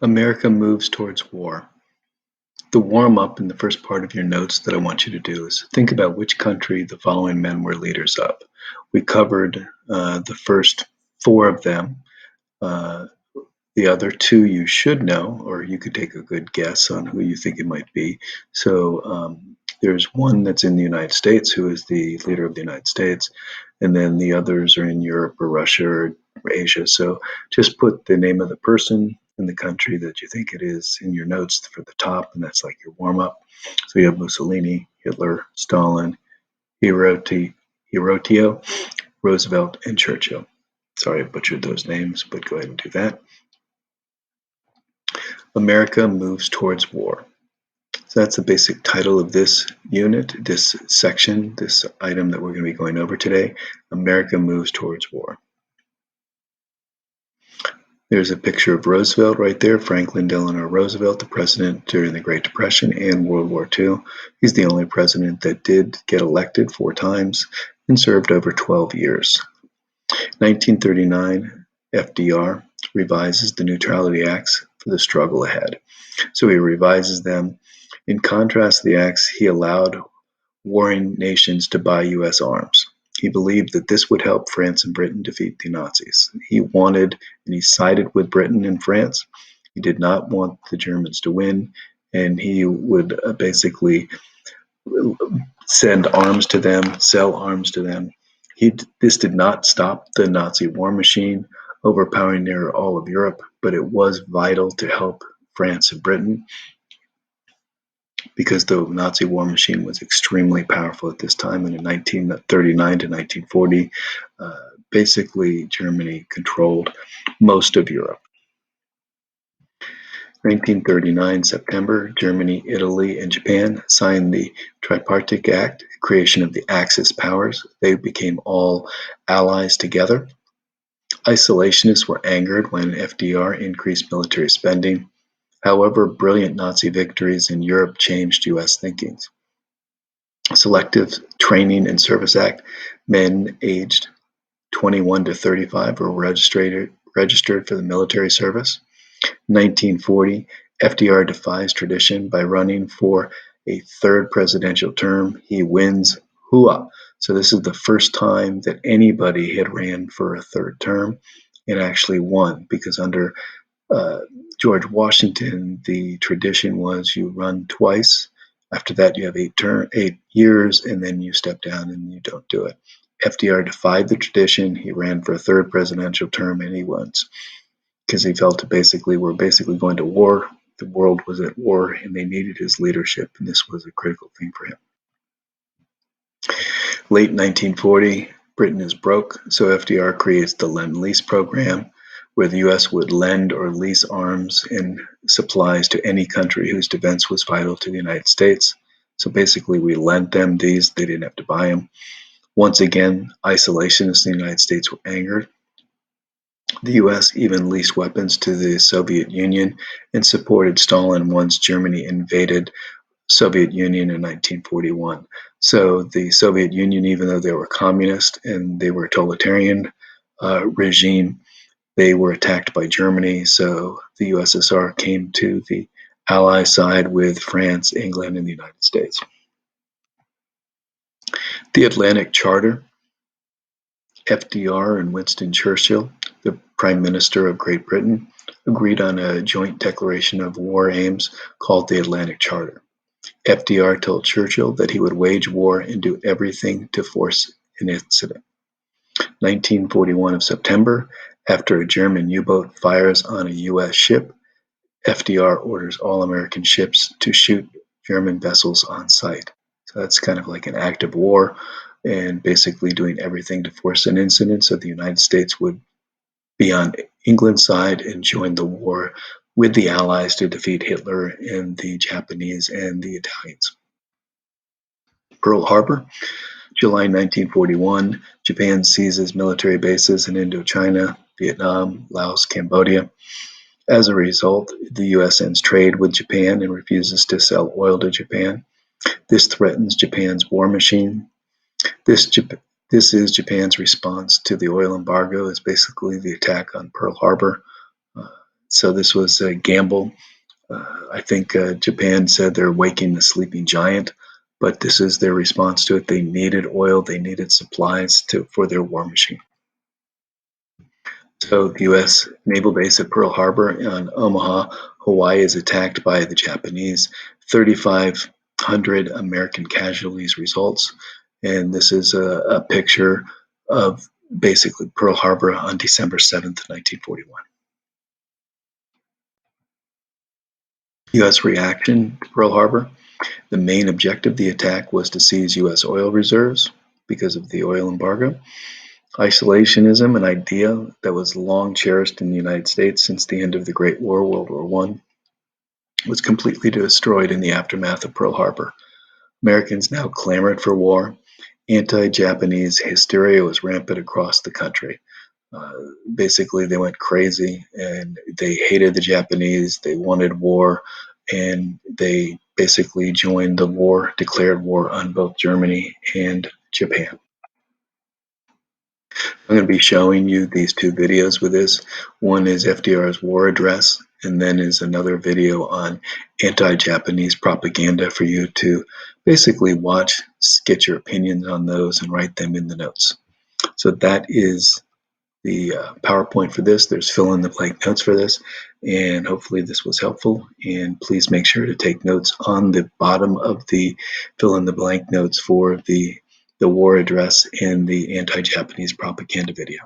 America moves towards war. The warm-up in the first part of your notes that I want you to do is think about which country the following men were leaders of. We covered the first four of them. The other two you should know, or you could take a good guess on who you think it might be. So there's one that's in the United States who is the leader of the United States, and then the others are in Europe or Russia or Asia. So just put the name of the person and the country that you think it is in your notes for the top, and that's like your warm-up. So you have Mussolini, Hitler, Stalin, Hirotio, Roosevelt, and Churchill. Sorry I butchered those names, but go ahead and do that. America moves towards war. So that's the basic title of this unit, this section, this item that we're going to be going over today. America moves towards war. There's a picture of Roosevelt right there, Franklin Delano Roosevelt, the president during the Great Depression and World War II. He's the only president that did get elected 4 times and served over 12 years. 1939, FDR revises the Neutrality Acts for the struggle ahead. So he revises them. In contrast to the acts, he allowed warring nations to buy U.S. arms. He believed that this would help France and Britain defeat the Nazis. He wanted, and he sided with Britain and France. He did not want the Germans to win, and he would basically send arms to them, sell arms to them. This did not stop the Nazi war machine overpowering near all of Europe, but it was vital to help France and Britain because the Nazi war machine was extremely powerful at this time. And in 1939 to 1940, basically Germany controlled most of Europe. 1939 September, Germany, Italy, and Japan signed the Tripartite Act, creation of the Axis powers. They became all allies together. Isolationists were angered when FDR increased military spending. However, brilliant Nazi victories in Europe changed U.S. thinking. Selective Training and Service Act, men aged 21 to 35 were registered for the military service. 1940, FDR defies tradition by running for a 3rd presidential term. He wins. Hooah! So this is the first time that anybody had ran for a 3rd term and actually won, because under George Washington, the tradition was you run twice. After that, you have 8 years, and then you step down and you don't do it. FDR defied the tradition. He ran for a 3rd presidential term, and he won because he felt we're basically going to war. The world was at war, and they needed his leadership, and this was a critical thing for him. Late 1940, Britain is broke, so FDR creates the Lendlease Program, where the U.S. would lend or lease arms and supplies to any country whose defense was vital to the United States. So basically, we lent them these. They didn't have to buy them. Once again, isolationists in the United States were angered. The U.S. even leased weapons to the Soviet Union and supported Stalin once Germany invaded Soviet Union in 1941. So the Soviet Union, even though they were communist and they were a totalitarian regime, they were attacked by Germany. So the USSR came to the Ally side with France, England, and the United States. The Atlantic Charter. FDR and Winston Churchill, the Prime Minister of Great Britain, agreed on a joint declaration of war aims called the Atlantic Charter. FDR told Churchill that he would wage war and do everything to force an incident. 1941 of September, after a German U-boat fires on a U.S. ship, FDR orders all American ships to shoot German vessels on sight. So that's kind of like an act of war, and basically doing everything to force an incident so the United States would be on England's side and join the war with the Allies to defeat Hitler and the Japanese and the Italians. Pearl Harbor, July 1941, Japan seizes military bases in Indochina, Vietnam, Laos, Cambodia. As a result, the U.S. ends trade with Japan and refuses to sell oil to Japan. This threatens Japan's war machine. This is Japan's response to the oil embargo. Is basically the attack on Pearl Harbor. So this was a gamble. I think Japan said they're waking the sleeping giant, but this is their response to it. They needed oil, they needed supplies for their war machine. So the U.S. naval base at Pearl Harbor on Omaha, Hawaii is attacked by the Japanese. 3,500 American casualties results. And this is a picture of basically Pearl Harbor on December 7th, 1941. U.S. reaction to Pearl Harbor. The main objective of the attack was to seize U.S. oil reserves because of the oil embargo. Isolationism, an idea that was long cherished in the United States since the end of the Great War, World War I, was completely destroyed in the aftermath of Pearl Harbor. Americans now clamored for war. Anti-Japanese hysteria was rampant across the country. Basically, they went crazy and they hated the Japanese. They wanted war, and they basically joined the war, declared war on both Germany and Japan. I'm going to be showing you these two videos with this. One is FDR's war address, and then is another video on anti-Japanese propaganda for you to basically watch, get your opinions on those, and write them in the notes. So that is the PowerPoint for this. There's fill in the blank notes for this, and hopefully this was helpful. And please make sure to take notes on the bottom of the fill in the blank notes for the war address and the anti-Japanese propaganda video.